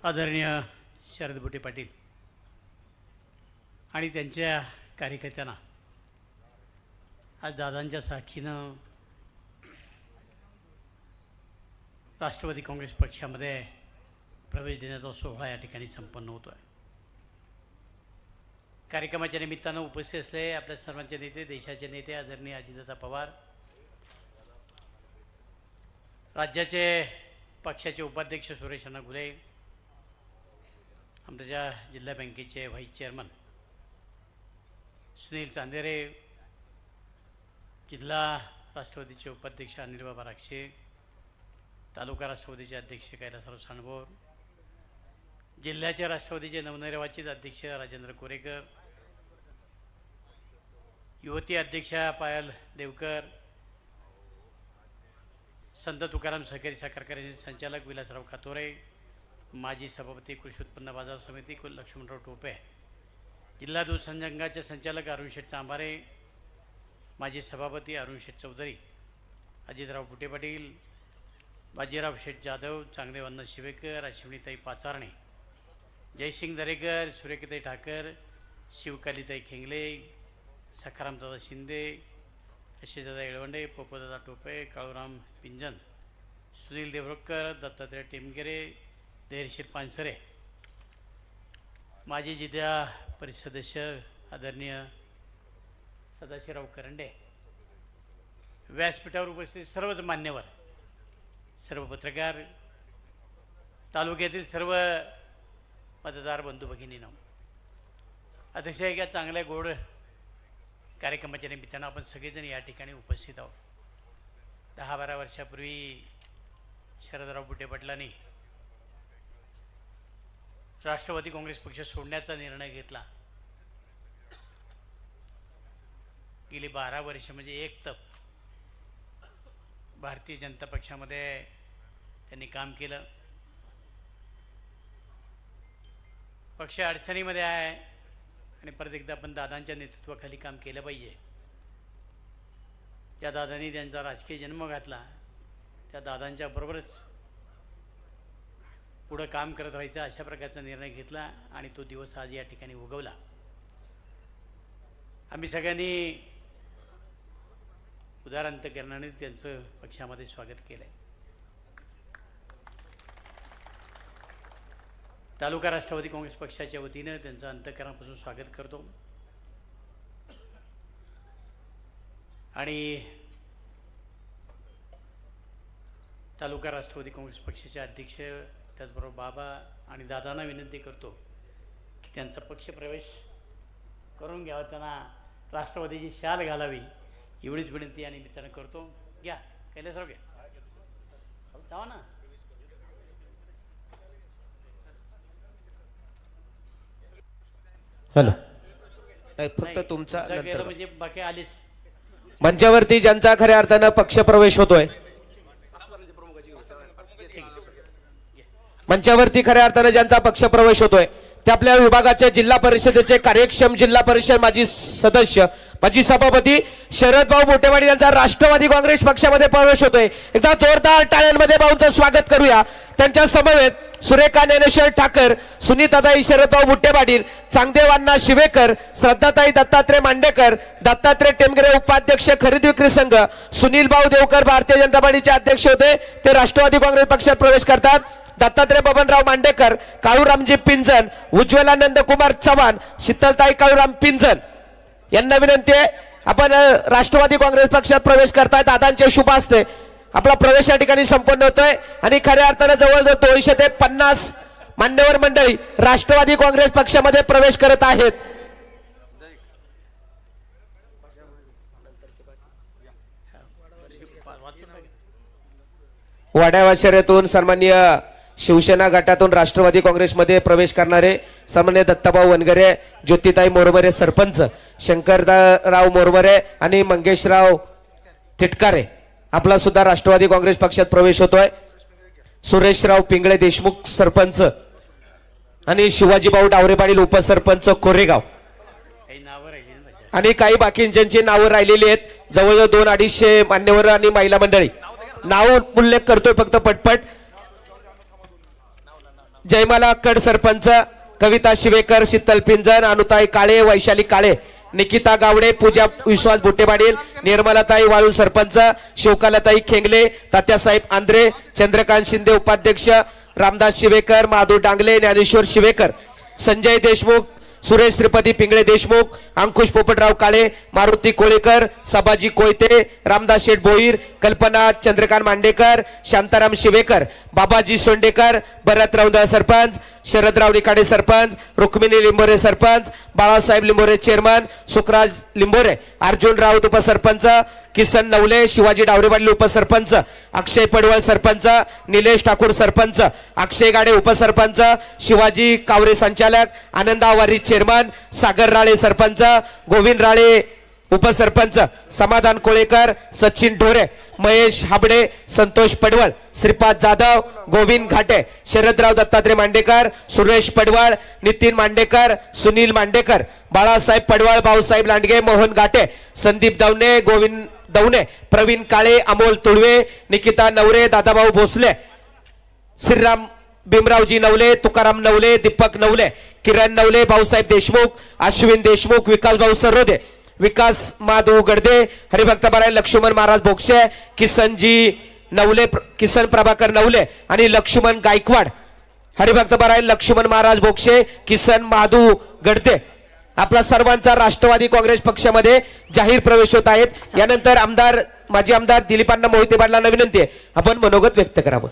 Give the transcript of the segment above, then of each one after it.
आदरणीय शरद बुटे पाटील आणि त्यांच्या कार्यकर्त्यांना आज दादांच्या साक्षीनं राष्ट्रवादी काँग्रेस पक्षामध्ये प्रवेश देण्याचा सोहळा या ठिकाणी संपन्न होतो आहे। कार्यक्रमाच्या निमित्तानं उपस्थित असलेले आपल्या सर्वांचे नेते, देशाचे नेते आदरणीय अजितदादा पवार, राज्याचे पक्षाचे उपाध्यक्ष सुरेश अण्णा घुले, आमच्या जिल्हा बँकेचे व्हाईस चेअरमन सुनील चांदेरे, जिल्हा राष्ट्रवादीचे उपाध्यक्ष अनिल बाबा राक्षे, तालुका राष्ट्रवादीचे अध्यक्ष कैलासराव सानभोर, जिल्ह्याचे राष्ट्रवादीचे नवनिर्वाचित अध्यक्ष राजेंद्र कोरेकर, युवती अध्यक्षा पायल देवकर, संत तुकाराम सहकारी साखर कारखान्याचे संचालक विलासराव खातोरे, माजी सभापती कृषी उत्पन्न बाजार समिती लक्ष्मणराव टोपे, जिल्हा दूध संघाचे संचालक अरुण शेठ चांभारे, माजी सभापती अरुण शेठ चौधरी, अजितराव बुटे पाटील, बाजीराव शेठ जाधव, चांगदेव अण्णा शिवेकर, अश्विनीताई पाचारणे, जयसिंग दरेकर, सुरेखाताई ठाकर, शिवकालीताई खेंगले, सखारामदादा शिंदे, अशोकदादा येळवंडे, पोपदादा टोपे, काळूराम पिंजन, सुनील देवरकर, दत्तात्रय टेमगिरे, धैर्यशील पानसरे, माजी जिल्हा परिषद सदस्य आदरणीय सदाशिवराव करंडे, व्यासपीठावर उपस्थित सर्वच मान्यवर, सर्व पत्रकार, तालुक्यातील सर्व मतदार बंधू भगिनींनो, अतिशय एका चांगल्या गोड कार्यक्रमाच्या निमित्तानं आपण सगळेजण या ठिकाणी उपस्थित आहोत। 10-12 वर्षापूर्वी शरदराव बुटे पाटलांनी राष्ट्रवादी काँग्रेस पक्ष सोडण्याचा निर्णय घेतला। गेली 12 वर्ष म्हणजे एक तप भारतीय जनता पक्षामध्ये त्यांनी काम केलं। पक्ष अडचणीमध्ये आहे आणि परत एकदा आपण दादांच्या नेतृत्वाखाली काम केलं पाहिजे। ज्या दादांनी त्यांचा राजकीय जन्म घातला त्या दादांच्या बरोबरच पुढं काम करत राहायचं अशा प्रकारचा निर्णय घेतला आणि तो दिवस आज या ठिकाणी उगवला। आम्ही सगळ्यांनी उदार अंतःकरणाने त्यांचं पक्षामध्ये स्वागत केलं आहे। तालुका राष्ट्रवादी काँग्रेस पक्षाच्या वतीनं त्यांचं अंतःकरणापासून स्वागत करतो आणि तालुका राष्ट्रवादी काँग्रेस पक्षाचे अध्यक्ष त्याचबरोबर बाबा आणि दादांना विनंती करतो की त्यांचा पक्षप्रवेश करून घ्यावा, त्यांना राष्ट्रवादीची शाल घालावी एवढीच विनंती या निमित्तानं करतो। घ्या कैलासराव, घ्या जावा ना। हॅलो, नाही फक्त तुमचा म्हणजे बाकी आलीच मंचावरती ज्यांचा खऱ्या अर्थानं पक्षप्रवेश होतोय, मंचावरती खऱ्या अर्थानं ज्यांचा पक्षप्रवेश होतोय ते आपल्या विभागाचे जिल्हा परिषदेचे कार्यक्षम जिल्हा परिषद माजी सदस्य माजी सभापती शरदभाऊ बुटेवाडी यांचा राष्ट्रवादी काँग्रेस पक्षामध्ये प्रवेश होतोय। एकदा जोरदार टाळ्यांमध्ये भाऊंचं स्वागत करूया। त्यांच्या समवेत सुरेखा ज्ञानेश्वर ठाकर, सुनीताताई शरदभाऊ बुट्टे पाटील, चांगदेव अण्णा शिवेकर, श्रद्धाताई दत्तात्रय मांडेकर, दत्तात्रय टेमगिरे उपाध्यक्ष खरेदी विक्री संघ, सुनील भाऊ देवकर भारतीय जनता पार्टीचे अध्यक्ष होते, ते राष्ट्रवादी काँग्रेस पक्षात प्रवेश करतात। दत्तात्रय बबनराव मांडेकर, काळूरामजी पिंजन, उज्ज्वलानंद कुमार चव्हाण, शीतलताई काळूराम पिंजन यांना विनंती आहे, आपण राष्ट्रवादी काँग्रेस पक्षात प्रवेश करतायत। दादांचे शुभ हस्ते आपला प्रवेश या ठिकाणी संपन्न होतोय आणि खऱ्या अर्थानं जवळजवळ 200 ते 50 मान्यवर मंडळी राष्ट्रवादी काँग्रेस पक्षामध्ये प्रवेश करत आहेत। वाड्यावा शर्यतून सन्माननीय शिवसेना गटातून राष्ट्रवादी काँग्रेसमध्ये प्रवेश करणारे सन्माननीय दत्ताभाऊ वनगरे, ज्योतिताई मोरबरे सरपंच, शंकरराव मोरबरे आणि मंगेशराव तिटकारे आपला सुद्धा राष्ट्रवादी काँग्रेस पक्षात प्रवेश होतोय। सुरेशराव पिंगळे देशमुख सरपंच आणि शिवाजीभाऊ डावरे पाटील उपसरपंच कोरेगाव आणि काही बाकींची नावं राहिलेली आहेत, जवळजवळ 200-250 मान्यवर आणि महिला मंडळी। नाव उल्लेख करतोय फक्त पटपट। जयमाला कड सरपंच, कविता शिवेकर, शीतल पिंजन, अनुताई काळे, वैशाली काळे, निकिता गावडे, पूजा विश्वास बुटेपाटील, निर्मलाताई वाळू सरपंच, शिवकालाताई खेंगले, तात्यासाहेब आंद्रे, चंद्रकांत शिंदे उपाध्यक्ष, रामदास शिवेकर, माधू डांगले, ज्ञानेश्वर शिवेकर, संजय देशमुख, सुरेश श्रीपती पिंगळे देशमुख, अंकुश पोपटराव काळे, मारुती कोळेकर, सबाजी कोयते, रामदास शेठ भोईर, कल्पना चंद्रकांत मांडेकर, शांताराम शिवेकर, बाबाजी सोंडेकर, भरतराव दळ सरपंच, शरदराव निकाडे सरपंच, रुक्मिणी लिंबोरे सरपंच, बाळासाहेब लिंबोरे चेअरमन, सुखराज लिंबोरे, अर्जुन राऊत उपसरपंच, किसन नवले, शिवाजी डावरेवाडी उपसरपंच, अक्षय पडवळ सरपंच, निलेश ठाकूर सरपंच, अक्षय गाडे उपसरपंच, शिवाजी कावरे संचालक, आनंद आवारी चेअरमन, सागर राळे सरपंच, गोविंद राळे उपसरपंच, समाधान कोळेकर, सचिन ढोरे, महेश हाबडे, संतोष पडवळ, श्रीपाद जाधव, गोविंद घाटे, शरदराव दत्तात्रय मांडेकर, सुरेश पडवळ, नितीन मांडेकर, सुनील मांडेकर, बाळासाहेब पडवळ, भाऊसाहेब लांडगे, मोहन घाटे, संदीप दवणे, गोविंद दवणे, प्रवीण काळे, अमोल तुळवे, निकिता नवरे, दादाभाऊ भोसले, श्रीराम भीमरावजी नवले, तुकाराम नवले, दीपक नवले, किरण नवले, भाऊसाहेब देशमुख, अश्विन देशमुख, विकास भाऊ सरोदे, विकास माधव गडदे, हरिभक्त बराय, लक्ष्मण महाराज बोक्षे, किसनजी नवले, किसन प्रभाकर नवले आणि लक्ष्मण गायकवाड, हरिभक्त बराय, लक्ष्मण महाराज बोक्षे, किसन माधू गडदे. आपला सर्वांचा राष्ट्रवादी काँग्रेस पक्षामध्ये जाहीर प्रवेश होत आहेत. यानंतर माजी आमदार दिलीपांना मोहिते पाटलांना विनंती आहे, आपण मनोगत व्यक्त करावं.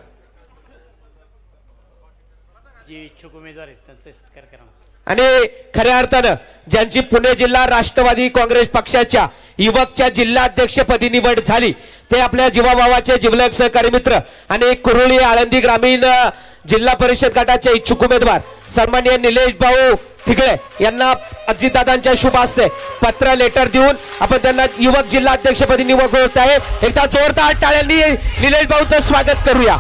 जे इच्छुक उमेदवार आहेत त्यांचा सत्कार करा. आणि खऱ्या अर्थानं ज्यांची पुणे जिल्हा राष्ट्रवादी काँग्रेस पक्षाच्या युवकच्या जिल्हाध्यक्षपदी निवड झाली ते आपल्या जीवाभावाचे जिवलग सहकारी मित्र आणि कुरुळी आळंदी ग्रामीण जिल्हा परिषद गटाचे इच्छुक उमेदवार सन्माननीय निलेश भाऊ थिगळे यांना अजितदादांच्या शुभ हस्ते पत्र लेटर देऊन आपण त्यांना युवक जिल्हाध्यक्षपदी निवड होत आहे. एकदा जोरदार टाळ्यांनी निलेश भाऊचं स्वागत करूया.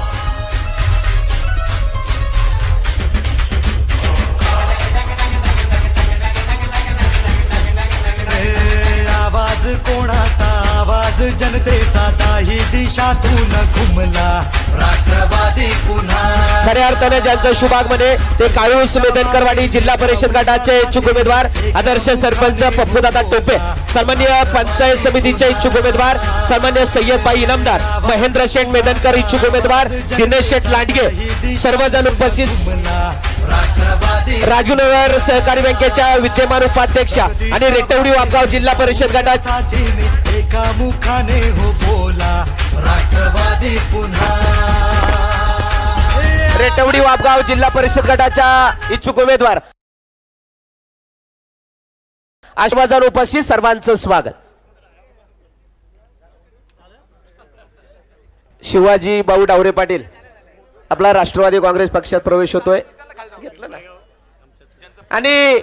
आवाज कोणाचा, आवाज जनतेचा, ताही दिशातून घुमला राष्ट्रवादी पुन्हा. खऱ्या अर्थाने ज्यांचं शुभागमन आहे ते काळूस मेदनकरवाडी जिल्हा परिषद गटाचे इच्छुक उमेदवार आदर्श सरपंच पप्पूदादा टोपे, सन्माननीय पंचायत समितीचे इच्छुक उमेदवार सन्माननीय सय्यदबाई इनामदार, महेंद्र शेठ मेदनकर इच्छुक उमेदवार दिनेश शेठ लांडगे, सर्वजण उपस्थित. राजूनगर सहकारी बँकेच्या विद्यमान उपाध्यक्षा आणि रेटवडी वामगाव जिल्हा परिषद गटाचा एका मुखाने हो बोला राष्ट्रवादी पुन्हा. रेटवडी वामगाव जिल्हा परिषद गटाच्या इच्छुक उमेदवार आश्वासन उपस्थित सर्वांचं स्वागत. शिवाजी भाऊ डावरे पाटील आपला राष्ट्रवादी काँग्रेस पक्षात प्रवेश होतोय आणि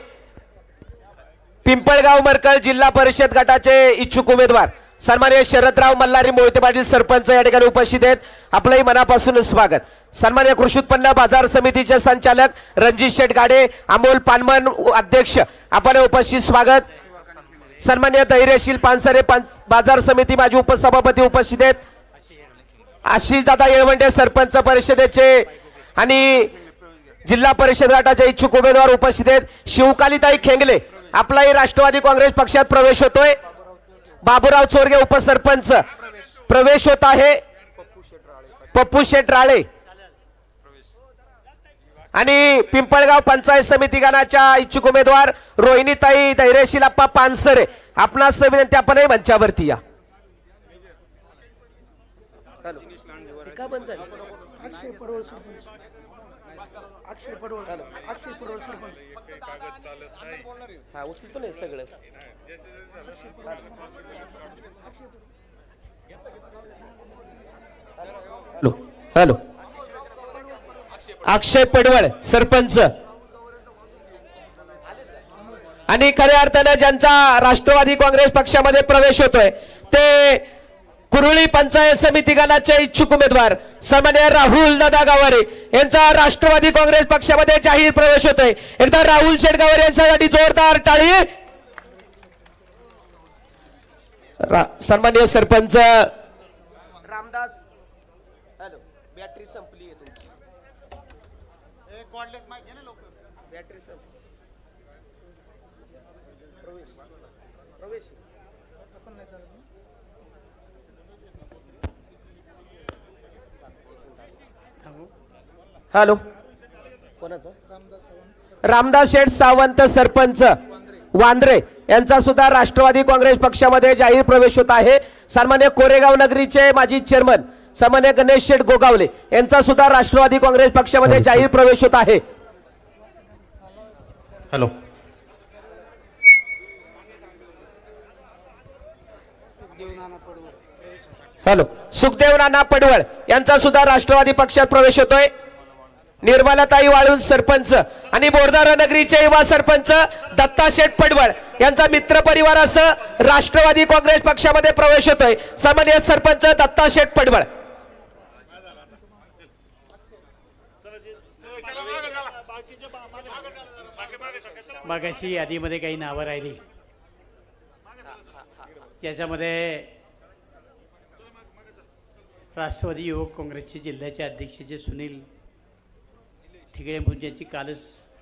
पिंपळगाव मरकळ जिल्हा परिषद गटाचे इच्छुक उमेदवार सन्माननीय शरदराव मल्हारी मोहिते पाटील सरपंच या ठिकाणी उपस्थित आहेत. आपलंही मनापासून स्वागत. सन्माननीय कृषी उत्पन्न बाजार समितीचे संचालक रणजित शेठ गाडे, अमोल पानमन अध्यक्ष आपण उपस्थित स्वागत. सन्माननीय धैर्यशील पानसरे बाजार समिती माजी उपसभापती उपस्थित आहेत. आशिष दादा येळवंडे सरपंच परिषदेचे आणि जिल्हा परिषद गटाचे इच्छुक उमेदवार उपस्थित आहेत. शिवकालीताई खेंगले आपलाही राष्ट्रवादी काँग्रेस पक्षात प्रवेश होतोय. बाबूराव चोरगे उपसरपंच प्रवेश होत आहे. पप्पू शेठ राळे आणि पिंपळगाव पंचायत समिती गणाच्या इच्छुक उमेदवार रोहिणीताई धैर्यशीलाप्पा पानसरे आपणास विनंती आपणही मंचावरती या. हॅलो अक्षय पडवळ सरपंच आणि खऱ्या अर्थाने ज्यांचा राष्ट्रवादी काँग्रेस पक्षामध्ये प्रवेश होतोय ते कुरुळी पंचायत समिती गणाचे इच्छुक उमेदवार सन्माननीय राहुल दादा गावारे यांचा राष्ट्रवादी काँग्रेस पक्षामध्ये जाहीर प्रवेश होतोय. एकदा राहुल शेठ गावारे यांच्यासाठी जोरदार टाळी. सन्माननीय सरपंच रामदास, हॅलो बॅटरी संपली आहे तुमची. थांबू. हॅलो, रामदास शेठ सावंत सरपंच वांद्रे यांचा सुद्धा राष्ट्रवादी काँग्रेस पक्षामध्ये जाहीर प्रवेश होत आहे. सन्मान्य कोरेगाव नगरीचे माजी चेअरमन सन्मान्य गणेश शेठ गोगावले यांचा सुद्धा राष्ट्रवादी काँग्रेस पक्षामध्ये जाहीर प्रवेश होत आहे. हॅलो, हॅलो, सुखदेव नाना पडवळ यांचा सुद्धा राष्ट्रवादी पक्षात प्रवेश होतोय. निर्मलाताई वाळून सरपंच आणि बोरदारा नगरीचे युवा सरपंच दत्ता शेठ पडवळ यांचा मित्र परिवारासह राष्ट्रवादी काँग्रेस पक्षामध्ये प्रवेश होतोय. सन्माननीय सरपंच दत्ता शेठ पडवळ. मागाशी यादीमध्ये काही नावं राहिली, ज्याच्यामध्ये राष्ट्रवादी युवक काँग्रेसचे जिल्ह्याचे अध्यक्षाचे सुनील ठिगळे यांची कालच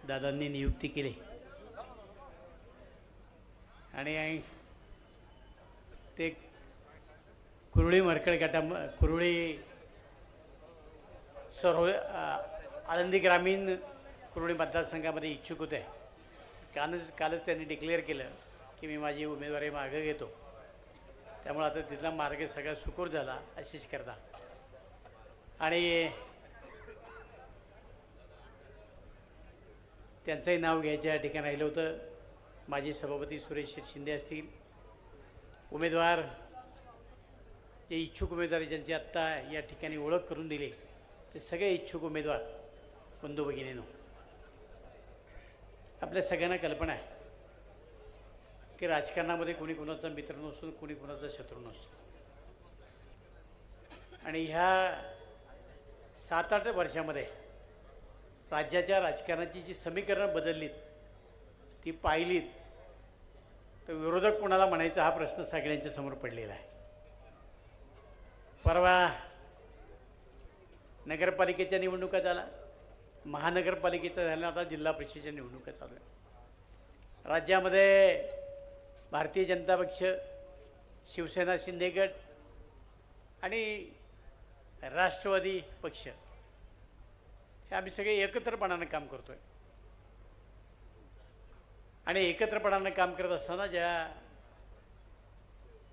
दादांनी नियुक्ती केली आणि ते कुरुळी मरकळ गटा कुरुळी आळंदी ग्रामीण कुरुळी मतदारसंघामध्ये इच्छुक होते. कालच त्यांनी डिक्लेअर केलं की मी माझी उमेदवारी मागं घेतो. त्यामुळे आता तिथला मार्ग सगळा सुकर झाला आशिष करता. आणि त्यांचंही नाव घ्यायचं या ठिकाणी राहिलं होतं. माजी सभापती सुरेश शिंदे असतील, उमेदवार जे इच्छुक उमेदवार ज्यांची आत्ता या ठिकाणी ओळख करून दिली ते सगळे इच्छुक उमेदवार बंधू भगिनींनो, आपल्या सगळ्यांना कल्पना आहे की राजकारणामध्ये कोणी कोणाचा मित्र नसतो, कोणी कोणाचा शत्रू नसतो. आणि ह्या 7-8 वर्षामध्ये राज्याच्या राजकारणाची जी समीकरणं बदललीत ती पाहिलीत तर विरोधक कोणाला म्हणायचा हा प्रश्न सगळ्यांच्या समोर पडलेला आहे. परवा नगरपालिकेच्या निवडणुका झाला, महानगरपालिकेच्या झाल्या, आता जिल्हा परिषदेच्या निवडणुका चालू आहे. राज्यामध्ये भारतीय जनता पक्ष, शिवसेना शिंदे गट आणि राष्ट्रवादी पक्ष हे आम्ही सगळे एकत्रपणानं काम करतोय. आणि एकत्रपणानं काम करत असताना ज्या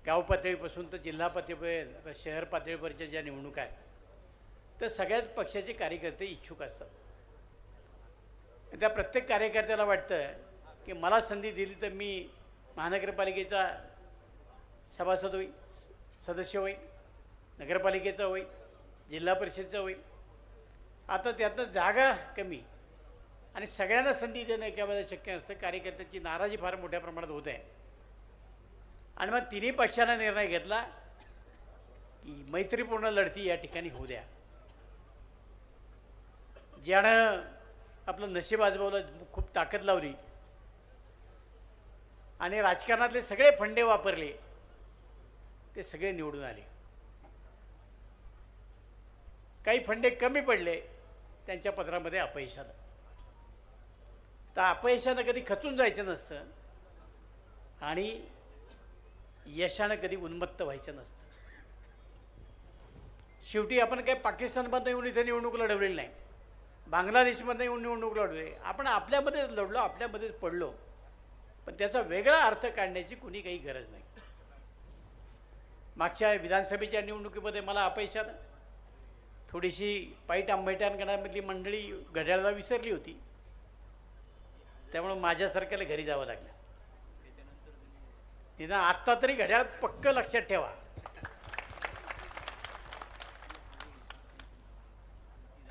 गाव पातळीपासून तर जिल्हा पातळीपर्यंत शहर पातळीवरच्या ज्या निवडणुका आहेत तर सगळ्याच पक्षाचे कार्यकर्ते इच्छुक असतात. त्या प्रत्येक कार्यकर्त्याला वाटतं की मला संधी दिली तर मी महानगरपालिकेचा सभासद होईल, सदस्य होईल, नगरपालिकेचा होईल, जिल्हा परिषदेचा होईल. आता त्यातनं जागा कमी आणि सगळ्यांना संधी देणं एकावेळेला शक्य नसतं. कार्यकर्त्यांची नाराजी फार मोठ्या प्रमाणात होत आहे. आणि मग तिन्ही पक्षांना निर्णय घेतला की मैत्रीपूर्ण लढती या ठिकाणी होऊ द्या. ज्यानं आपलं नशीब आजमावलं, खूप ताकद लावली आणि राजकारणातले सगळे फंडे वापरले, ते सगळे निवडून आले. काही फंडे कमी पडले, त्यांच्या पत्रामध्ये अपयश आलं. तर अपयशानं कधी खचून जायचं नसतं आणि यशानं कधी उन्मत्त व्हायचं नसतं. शेवटी आपण काही पाकिस्तानमधनं येऊन इथे निवडणूक लढवलेली नाही, बांगलादेशमधनं येऊन निवडणूक लढवली. आपण आपल्यामध्येच लढलो, आपल्यामध्येच पडलो. पण त्याचा वेगळा अर्थ काढण्याची कुणी काही गरज नाही. मागच्या विधानसभेच्या निवडणुकीमध्ये मला अपयश आलं. थोडीशी पाईट आंबेटांगणामधली मंडळी घड्याळाला विसरली होती, त्यामुळे माझ्यासारख्याला घरी जावं लागलं. तिथं आत्ता तरी घड्याळ पक्क लक्षात ठेवा.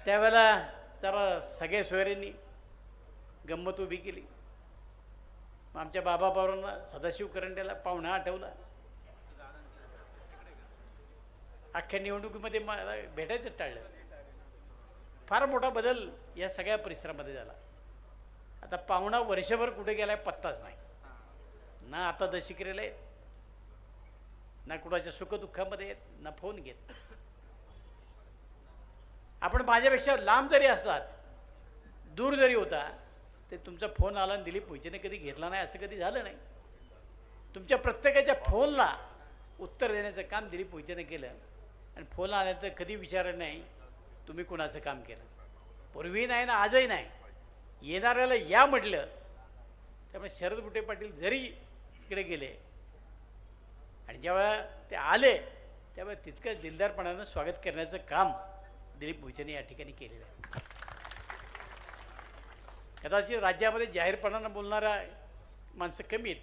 त्यावेळेला जरा सगळ्या सोयऱ्यांनी गंमत उभी केली. आमच्या बाबा पवारांना, सदाशिव करंडेला पाहुणा आठवला. अख्ख्या निवडणुकीमध्ये मला भेटायचं टाळलं. फार मोठा बदल या सगळ्या परिसरामध्ये झाला. आता पाहुणा वर्षभर कुठे गेलाय पत्ताच नाही. ना आता दशिकरेला येत, ना कुणाच्या सुखदुःखामध्ये येत, ना फोन घेत. आपण माझ्यापेक्षा लांब जरी असलात, दूर जरी होता ते तुमचा फोन आला आणि दिलीप मोहितेने कधी घेतला नाही असं कधी झालं नाही. तुमच्या प्रत्येकाच्या फोनला उत्तर देण्याचं काम दिलीप मोहितेने केलं आणि फोन आल्यानंतर कधी विचारलं नाही तुम्ही कुणाचं काम केलं. पूर्वी नाही ना आजही नाही. येणाऱ्याला या म्हटलं त्यामुळे शरद बुटे पाटील जरी इकडे गेले आणि जेव्हा ते आले त्यामुळे तितकंच दिलदारपणानं स्वागत करण्याचं काम दिलीप मोहितेने या ठिकाणी केलेलं आहे. कदाचित राज्यामध्ये जाहीरपणानं बोलणारा माणसं कमी आहेत.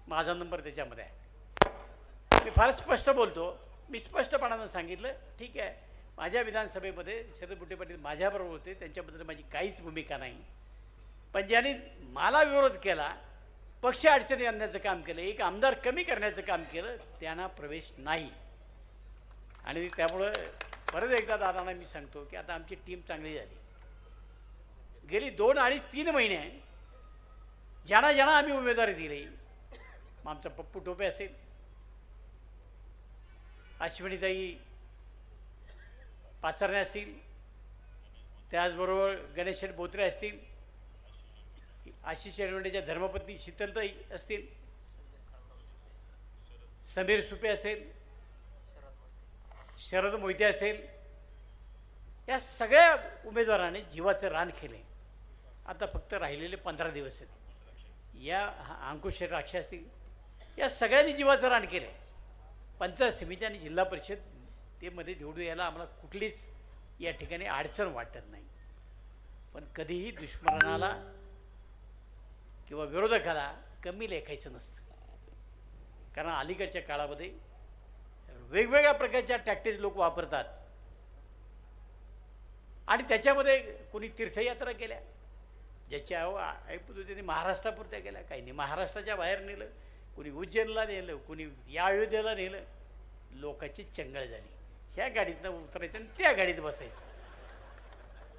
माझा नंबर त्याच्यामध्ये आहे. मी फार स्पष्ट बोलतो. मी स्पष्टपणानं सांगितलं ठीक आहे माझ्या विधानसभेमध्ये शरद बुटे पाटील माझ्याबरोबर होते त्यांच्याबद्दल माझी काहीच भूमिका नाही. पण ज्यांनी मला विरोध केला पक्ष अडचणी आणण्याचं काम केलं एक आमदार कमी करण्याचं काम केलं त्यांना प्रवेश नाही. आणि त्यामुळं परत एकदा दादांना मी सांगतो की आता आमची टीम चांगली झाली. गेली 2, 2.5, 3 महिने ज्यांना ज्यांना आम्ही उमेदवारी दिली मग आमचा पप्पू टोपे असेल अश्विनीताई पाचरणे असतील त्याचबरोबर गणेश शेठ बोत्रे असतील आशिष शेरवंडेच्या धर्मपत्नी शीतलताई असतील समीर सुपे असेल शरद मोहिते असेल या सगळ्या उमेदवारांनी जीवाचं रान केले. आता फक्त राहिलेले 15 दिवस आहेत. या अंकुश राक्षे असतील या सगळ्यांनी जीवाचं रान केलं आहे. पंचायत समिती आणि जिल्हा परिषद ते मध्ये निवडून यायला आम्हाला कुठलीच या ठिकाणी अडचण वाटत नाही. पण कधीही दुश्मनाला किंवा विरोधकाला कमी लेखायचं नसतं. कारण अलीकडच्या काळामध्ये वेगवेगळ्या प्रकारच्या टॅक्टिक्स लोक वापरतात आणि त्याच्यामध्ये कोणी तीर्थयात्रा केल्या ज्याच्या ऐपतीने महाराष्ट्रापुरत्या केल्या काहींनी महाराष्ट्राच्या बाहेर नेलं कोणी उज्जैनला नेलं कोणी या अयोध्येला नेलं. लोकांची चंगळ झाली. ह्या गाडीतनं उतरायचं आणि त्या गाडीत बसायचं.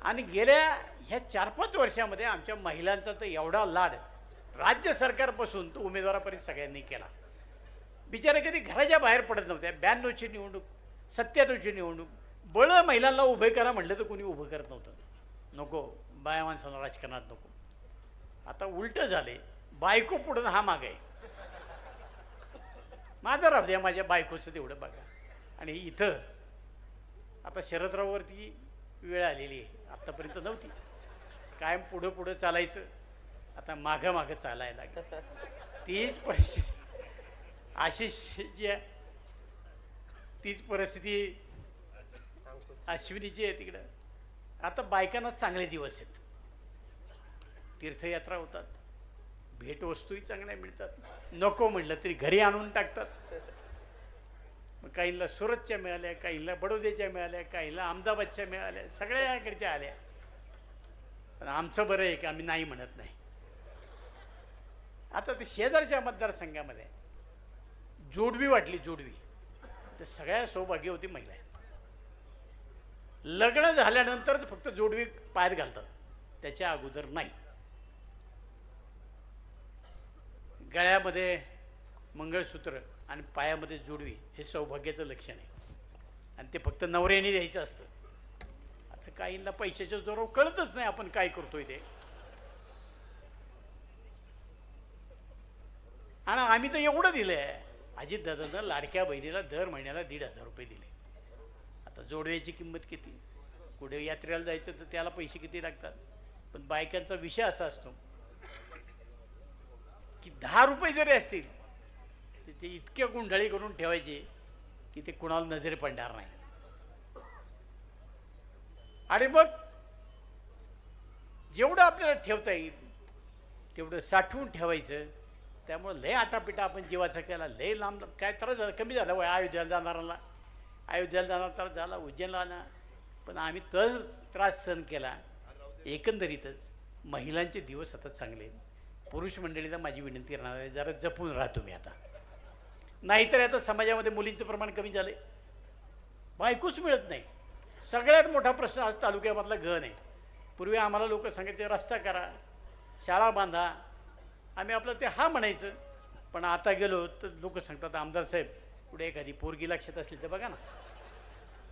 आणि गेल्या ह्या 4-5 वर्षामध्ये आमच्या महिलांचा तर एवढा लाड राज्य सरकारपासून तो उमेदवारापर्यंत सगळ्यांनी केला. बिचारे कधी घराच्या बाहेर पडत नव्हत्या. 92ची निवडणूक 97ची निवडणूक बळं महिलांना उभे करा म्हटलं तर कोणी उभं करत नव्हतं. नको बाया माणसाला राजकारणात नको. आता उलटं झाले बायको पुढं हा माग आहे. माझं राहू द्या माझ्या बायकोचं तेवढं बघा. आणि इथं आता शरदराववरती वेळ आलेली आहे. आत्तापर्यंत नव्हती. कायम पुढं पुढं चालायचं आता मागं मागं चालायला लागलं. तीच परिस्थिती आशिषची तीच परिस्थिती अश्विनीची आहे तिकडं. आता बायकांना चांगले दिवस आहेत. तीर्थयात्रा होतात भेटवस्तूही चांगल्या मिळतात. नको म्हटलं तरी घरी आणून टाकतात. मग काहींना सुरतच्या मिळाल्या काहींना बडोद्याच्या मिळाल्या काहींना अहमदाबादच्या मिळाल्या सगळ्याकडच्या आल्या. पण आमचं बरं आहे की आम्ही नाही म्हणत नाही. आता ते शेजारच्या मतदारसंघामध्ये जोडवी वाटली जोडवी तर सगळ्या सौभाग्यवती महिला आहेत. लग्न झाल्यानंतरच फक्त जोडवी पायात घालतात त्याच्या अगोदर नाही. गळ्यामध्ये मंगळसूत्र आणि पायामध्ये जोडवी हे सौभाग्याचं लक्षण आहे आणि ते फक्त नवऱ्याने द्यायचं असतं. आता काहींना पैशाच्या जोरावर कळतच नाही आपण काय करतोय ते. आणि आम्ही तर एवढं दिलंय अजितदादांना लाडक्या बहिणीला दर महिन्याला 1,500 रुपये दिले. आता जोडव्याची किंमत किती. कुठे यात्रेला जायचं तर त्याला पैसे किती लागतात. पण बायकांचा विषय असा असतो की 10 रुपये जरी असतील तर ते इतक्या गुंडाळी करून ठेवायचे की ते कुणाला नजरे पडणार नाही. आणि मग जेवढं आपल्याला ठेवता येईल तेवढं साठवून ठेवायचं. त्यामुळं लय आटापिटा आपण जीवाचा केला. लय लांब काय त्रास झाला कमी झाला वय अयोध्येला जाणाऱ्याला. अयोध्येला जाणार त्रास झाला उज्जैनला ना. पण आम्ही तोच त्रास सहन केला. एकंदरीतच महिलांचे दिवस आता चांगले. पुरुष मंडळीला माझी विनंती राहणार आहे जरा जपून राहा तुम्ही आता. नाहीतर आता समाजामध्ये मुलींचं प्रमाण कमी झाले. बायकोच मिळत नाही. सगळ्यात मोठा प्रश्न आज तालुक्यामधला घन आहे. पूर्वी आम्हाला लोक सांगायचे रस्ता करा शाळा बांधा. आम्ही आपलं ते हा म्हणायचं. पण आता गेलो तर लोक सांगतात आमदार साहेब पुढे एखादी पोरगी लक्षात असली तर बघा ना.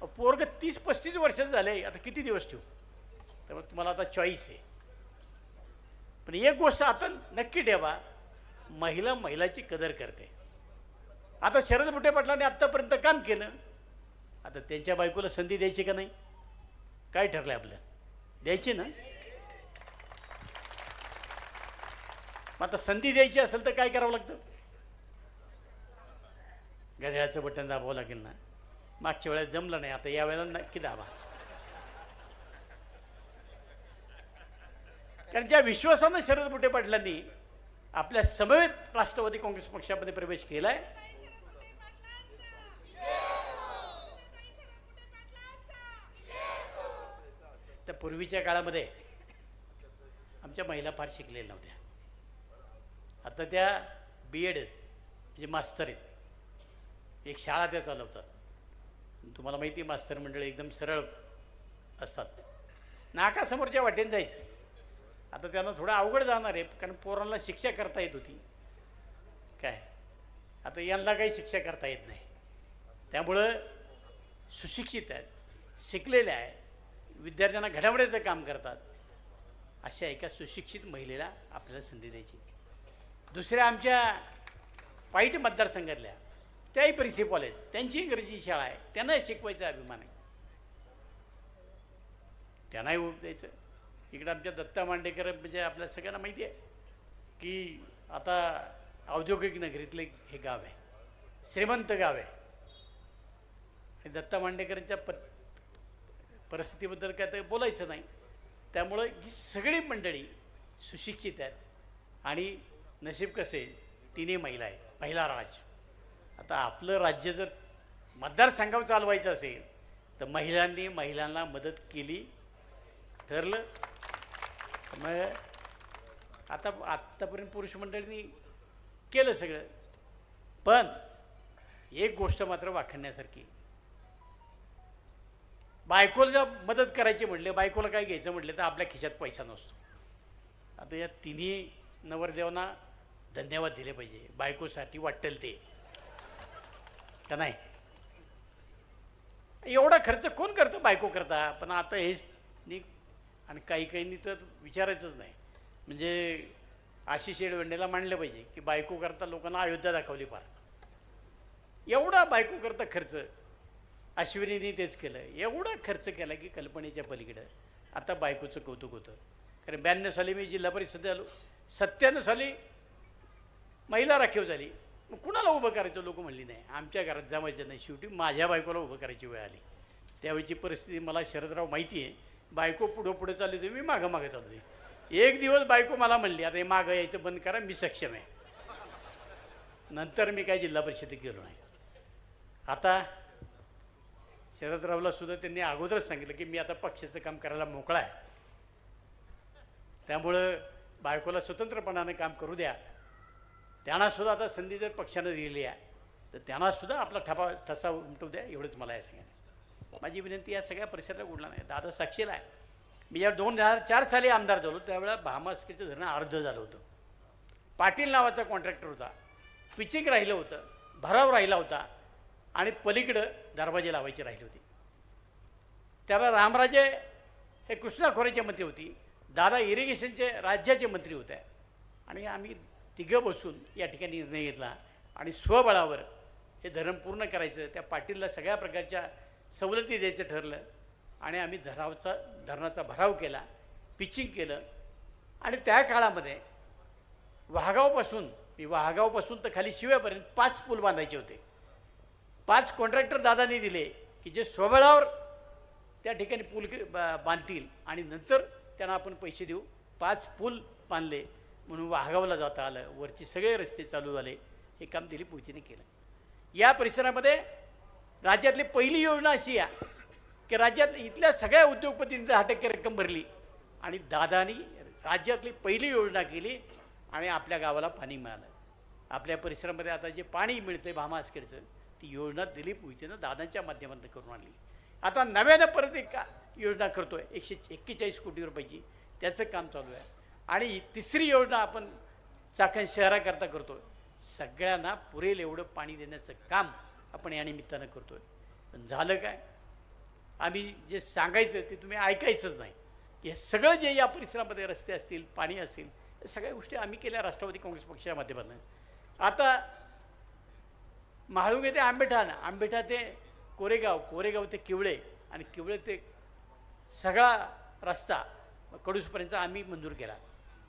पोरग 30-35 वर्षाचं झाले आता किती दिवस ठेवू. त्यामुळे तुम्हाला आता चॉईस आहे. पण एक गोष्ट आता नक्की ठेवा, महिला महिलाची कदर करते. आता शरद मोठे पाटलांनी आत्तापर्यंत काम केलं, आता त्यांच्या बायकोला संधी द्यायची का नाही? काय ठरलंय आपलं? द्यायची ना? मग आता संधी द्यायची असेल तर काय करावं लागतं? घड्याळाचं बटन दाबावं लागेल ना. मागच्या वेळेला जमलं नाही, आता या वेळेला नक्की दाबा. कारण ज्या विश्वासानं शरद मोठे पाटलांनी आपल्या समवेत राष्ट्रवादी काँग्रेस पक्षामध्ये प्रवेश केलाय, त्या पूर्वीच्या काळामध्ये आमच्या महिला फार शिकलेल्या नव्हत्या. आता त्या BEd म्हणजे मास्तर आहेत. एक शाळा त्या चालवतात. तुम्हाला माहिती आहे, मास्तर मंडळ एकदम सरळ असतात. नाकासमोरच्या वाटेने जायचं. आता त्यांना थोडं अवघड जाणार आहे, कारण पोरांना शिक्षा करता येत होती काय, आता यांना काही शिक्षा करता येत नाही. त्यामुळं सुशिक्षित आहेत, शिकलेले आहेत, विद्यार्थ्यांना घडवण्याचं काम करतात, अशा एका सुशिक्षित महिलेला आपल्याला संधी द्यायची. दुसऱ्या आमच्या पाईट मतदारसंघातल्या त्याही प्रिन्सिपॉल आहेत, त्यांची इंग्रजी शाळा आहे, त्यांना शिकवायचा अभिमान आहे, त्यांनाही ओळख द्यायचं. इकडं आमच्या दत्ता मांडेकर म्हणजे आपल्याला सगळ्यांना माहिती आहे की आता औद्योगिक नगरीतलं हे गाव आहे, श्रीमंत गाव आहे. आणि दत्ता मांडेकरांच्या परिस्थितीबद्दल काय तर बोलायचं नाही. त्यामुळं ही सगळी मंडळी सुशिक्षित आहेत आणि नशीब कसे तिन्ही महिला आहे, महिला राज. आता आपलं राज्य जर मतदारसंघावर चालवायचं असेल तर महिलांनी महिलांना मदत केली ठरलं. मग आत्तापर्यंत पुरुष मंडळींनी केलं सगळं, पण एक गोष्ट मात्र वाखण्यासारखी, बायकोला जर मदत करायची म्हटले, बायकोला काय घ्यायचं म्हटलं तर आपल्या खिशात पैसा नसतो. आता या तिन्ही नवरदेवांना धन्यवाद दिले पाहिजे. बायकोसाठी वाटेल ते का नाही? एवढा खर्च कोण करतं? बायको करता. पण आता हेच नाही, आणि काही काहींनी तर विचारायचंच नाही. म्हणजे आशिष येडवंडेला मांडलं पाहिजे की बायको करता लोकांना अयोध्या दाखवली फार. एवढा बायको करता खर्च अश्विनीने तेच केलं. एवढा खर्च केला की कल्पनेच्या पलीकडं. आता बायकोचं कौतुक होतं. कारण 92 साली मी जिल्हा परिषद आलो, 97 साली महिला राखीव झाली. मग कुणाला उभं करायचं? लोक म्हणली नाही, आमच्या घरात जमायचं नाही. शेवटी माझ्या बायकोला उभं करायची वेळ आली. त्यावेळीची परिस्थिती मला शरदराव माहिती आहे. बायको पुढं पुढं चालू होती, मी मागं मागं चालू होती. एक दिवस बायको मला म्हणली, आता हे मागं यायचं बंद करा, मी सक्षम आहे. नंतर मी काय जिल्हा परिषदेत गेलो नाही. आता शरदरावला सुद्धा त्यांनी अगोदरच सांगितलं की मी आता पक्षाचं काम करायला मोकळा आहे, त्यामुळं बायकोला स्वतंत्रपणाने काम करू द्या. त्यांनासुद्धा आता संधी जर पक्षानं दिलेली आहे तर त्यांनासुद्धा आपला ठसा उमटू द्या, एवढंच मला या सांगायचं. माझी विनंती या सगळ्या परिसराला उडला नाही. दादा साक्षीला आहे. मी या 2004 साली आमदार झालो त्यावेळेला भामास्केचं धरण अर्ध झालं होतं. पाटील नावाचा कॉन्ट्रॅक्टर होता, पिचिंग राहिलं होतं, भराव राहिला होता आणि पलीकडं दरवाजे लावायचे राहिले होते. त्यावेळेला रामराजे हे कृष्णा खोरेचे मंत्री होती, दादा इरिगेशनचे राज्याचे मंत्री होते. आणि आम्ही तिघं बसून या ठिकाणी निर्णय घेतला आणि स्वबळावर हे धरण पूर्ण करायचं. त्या पाटीलला सगळ्या प्रकारच्या सवलती द्यायचं ठरलं आणि आम्ही धरणाचा भराव केला, पिचिंग केलं. आणि त्या काळामध्ये वाघावपासून तर खाली शिव्यापर्यंत 5 पूल बांधायचे होते. 5 कॉन्ट्रॅक्टर दादांनी दिले की जे स्वबळावर त्या ठिकाणी पूल बांधतील आणि नंतर त्यांना आपण पैसे देऊ. 5 पूल बांधले म्हणून वाघावला जाता आलं. वरचे सगळे रस्ते चालू झाले. हे काम दिलीप मोहितेने केलं. या परिसरामध्ये राज्यातली पहिली योजना अशी आहे की राज्यात इथल्या सगळ्या उद्योगपतींनी 10% रक्कम भरली आणि दादानी राज्यातली पहिली योजना केली आणि आपल्या गावाला पाणी मिळालं. आपल्या परिसरामध्ये आता जे पाणी मिळतं भामास्केडचं, ती योजना दिलीप मोहितेनं दादांच्या माध्यमातून करून आणली. आता नव्यानं परत एक योजना करतोय 141 कोटी रुपयाची, त्याचं काम चालू आहे. आणि तिसरी योजना आपण चाकण शहराकरता करतोय. सगळ्यांना पुरेल एवढं पाणी देण्याचं काम आपण या निमित्तानं करतोय. पण झालं काय, आम्ही जे सांगायचं ते तुम्ही ऐकायचंच नाही. हे सगळं जे या परिसरामध्ये रस्ते असतील, पाणी असेल, सगळ्या गोष्टी आम्ही केल्या राष्ट्रवादी काँग्रेस पक्षाच्या माध्यमातून. आता म्हाळुंगे ते आंबेठा ते कोरेगाव ते किवळे आणि किवळे ते सगळा रस्ता कडूसपर्यंत आम्ही मंजूर केला.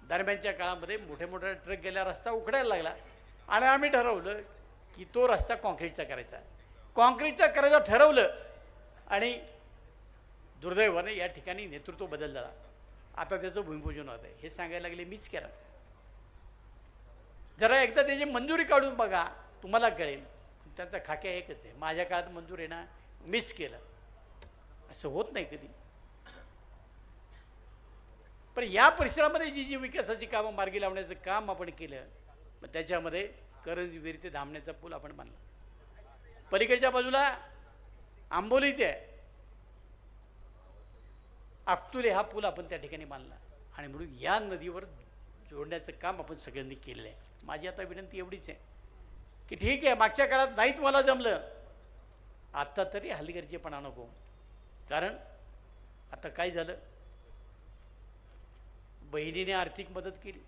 दरम्यानच्या काळामध्ये मोठे ट्रक गेला, रस्ता उखडायला लागला आणि आम्ही ठरवलं की तो रस्ता कॉन्क्रीटचा करायचा ठरवलं आणि दुर्दैवाने या ठिकाणी नेतृत्व बदल झाला. आता त्याचं भूमिपूजन होत आहे. हे सांगायला लागले मीच केलं. जरा एकदा त्याची मंजुरी काढून बघा, तुम्हाला कळेल. त्यांचा खाक्या एकच आहे, माझ्या काळात मंजूर आहे ना, मीच केलं. असं होत नाही कधी. पण या परिसरामध्ये जी विकासाची कामं मार्गी लावण्याचं काम आपण केलं, मग त्याच्यामध्ये करंजविहीर ते धामण्याचा पूल आपण बांधला. पलीकडच्या बाजूला आंबोली ते अक्तुले हा पूल आपण त्या ठिकाणी बांधला आणि म्हणून या नदीवर जोडण्याचं काम आपण सगळ्यांनी केलेलं आहे. माझी आता विनंती एवढीच आहे की ठीक आहे, मागच्या काळात नाही तुम्हाला जमलं, आत्ता तरी हलगर्जीपणा नको. कारण आता काय झालं, बहिणीने आर्थिक मदत केली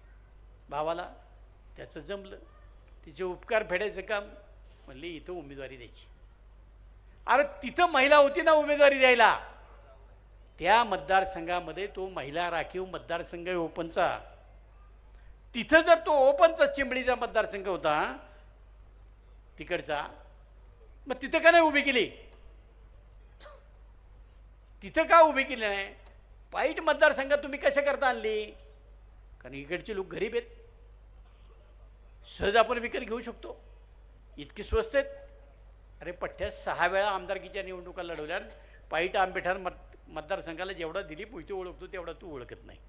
भावाला, त्याचं जमलं. तिचे उपकार फेडायचं काम, म्हणली इथं उमेदवारी द्यायची. अरे तिथं महिला होती ना उमेदवारी द्यायला, त्या मतदारसंघामध्ये तो महिला राखीव मतदारसंघ आहे ओपनचा. तिथं जर तो ओपनचा चिंबडीचा मतदारसंघ होता तिकडचा, मग तिथं का नाही उभी केली? तिथं का उभी केली नाही? पाईट मतदारसंघात तुम्ही कशा करता आणली? कारण इकडचे लोक गरीब आहेत, सहज आपण विकत घेऊ शकतो, इतकी स्वस्त आहेत. अरे पठ्ठ्या 6 वेळा आमदारकीच्या निवडणुका लढवल्या, पाईट आंबेठाण मतदारसंघाला जेवढा दिलीप मोहिते ओळखतो तेवढा तू ओळखत नाही.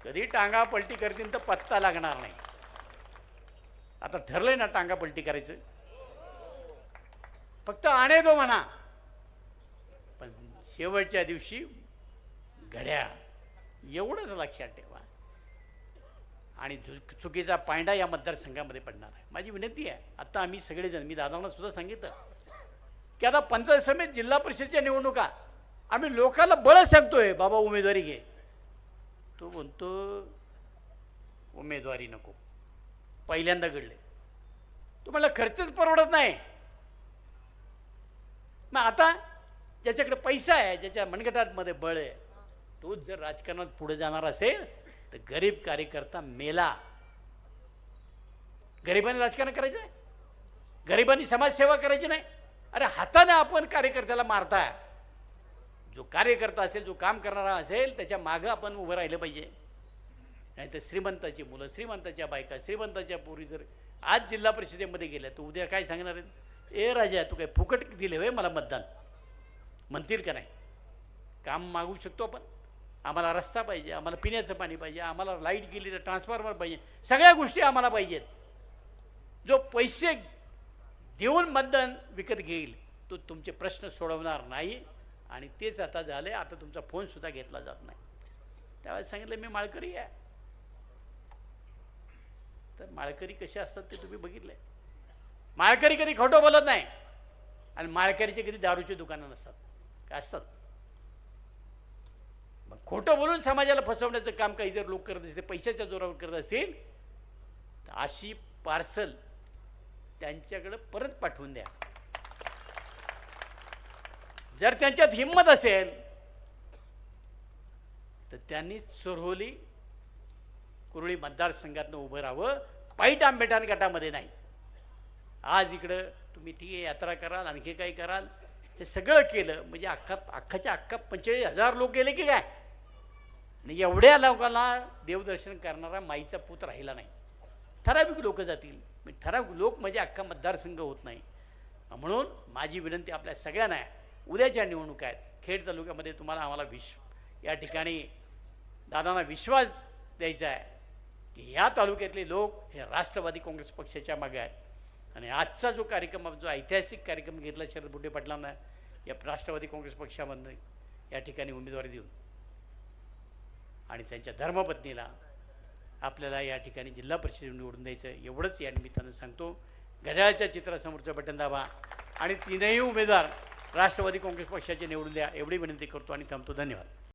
कधी टांगा पलटी करतील तर पत्ता लागणार नाही. आता ठरलंय ना टांगा पलटी करायचं, फक्त आणे दो म्हणा, पण शेवटच्या दिवशी घड्याळ, एवढंच लक्षात ठेवा. आणि चुकीचा पायंडा या मतदारसंघामध्ये पडणार आहे. माझी विनंती आहे, आता आम्ही सगळेजण, मी दादांना सुद्धा सांगितलं की आता पंचायत समिती जिल्हा परिषदच्या निवडणुका आम्ही लोकांना बळच सांगतोय, बाबा उमेदवारी घे. तो म्हणतो उमेदवारी नको. पहिल्यांदा घडले, तुम्हाला खर्चच परवडत नाही. मग आता ज्याच्याकडे पैसा आहे, ज्याच्या मनगटामध्ये बळ आहे, तोच जर राजकारणात पुढे जाणार असेल तर गरीब कार्यकर्ता मेला. गरिबांनी राजकारण करायचं नाही, गरिबांनी समाजसेवा करायची नाही. अरे हाताने आपण कार्यकर्त्याला मारताय. जो कार्यकर्ता असेल, जो काम करणारा असेल, त्याच्या मागं आपण उभं राहिलं पाहिजे. नाही तर श्रीमंताची मुलं, श्रीमंताच्या बायका, श्रीमंताच्या पोरी जर आज जिल्हा परिषदेमध्ये गेल्या तर उद्या काय सांगणार आहेत? ए राजा, तू काय फुकट दिले होय मला मतदान, म्हणतील का नाही? काम मागू शकतो आपण. आम्हाला रस्ता पाहिजे, आम्हाला पिण्याचं पाणी पाहिजे, आम्हाला लाईट गेली तर ट्रान्सफॉर्मर पाहिजे, सगळ्या गोष्टी आम्हाला पाहिजेत. जो पैसे देऊन मतदान विकत घेईल तो तुमचे प्रश्न सोडवणार नाही. आणि तेच आता झाले. आता तुमचा फोनसुद्धा घेतला जात नाही. त्यावेळेस सांगितलं मी माळकरी आहे. तर माळकरी कसे असतात ते तुम्ही बघितलंय. माळकरी कधी खोटं बोलत नाही आणि माळकरीचे कधी दारूचे दुकानं नसतात. काय असतात? मग खोटं बोलून समाजाला फसवण्याचं काम काही जर लोक करत असतील, पैशाच्या जोरावर करत असतील, तर अशी पार्सल त्यांच्याकडे परत पाठवून द्या. जर त्यांच्यात हिंमत असेल तर त्यांनी चोरहोली कुरळी मतदारसंघातनं उभं राहावं, पाईट आंबेठाण गटामध्ये नाही. आज इकडं तुम्ही ठीक आहे यात्रा कराल, आणखी काही कराल, हे सगळं केलं म्हणजे अख्खाच्या 45,000 लोक गेले की काय? आणि एवढ्या लोकांना देवदर्शन करणारा माईचा पूत राहिला नाही. ठराविक लोक जातील, ठराविक लोक म्हणजे अख्खा मतदारसंघ होत नाही. म्हणून माझी विनंती आपल्या सगळ्यांना आहे, उद्याच्या निवडणुका आहेत. खेड तालुक्यामध्ये तुम्हाला आम्हाला या ठिकाणी दादांना विश्वास द्यायचा आहे की या तालुक्यातले लोक हे राष्ट्रवादी काँग्रेस पक्षाच्या मागे आहेत. आणि आजचा जो कार्यक्रम, जो ऐतिहासिक कार्यक्रम घेतला शरद बुड्डे पाटलांना या राष्ट्रवादी काँग्रेस पक्षामधून या ठिकाणी उमेदवारी देऊन आणि त्यांच्या धर्मपत्नीला आपल्याला या ठिकाणी जिल्हा परिषद निवडून द्यायचं, एवढंच या निमित्तानं सांगतो. घड्याळाच्या चित्रासमोरचं बटन दाबा आणि 3ही उमेदवार राष्ट्रवादी काँग्रेस पक्षाचे निवडून द्या, एवढी विनंती करतो आणि थांबतो. धन्यवाद.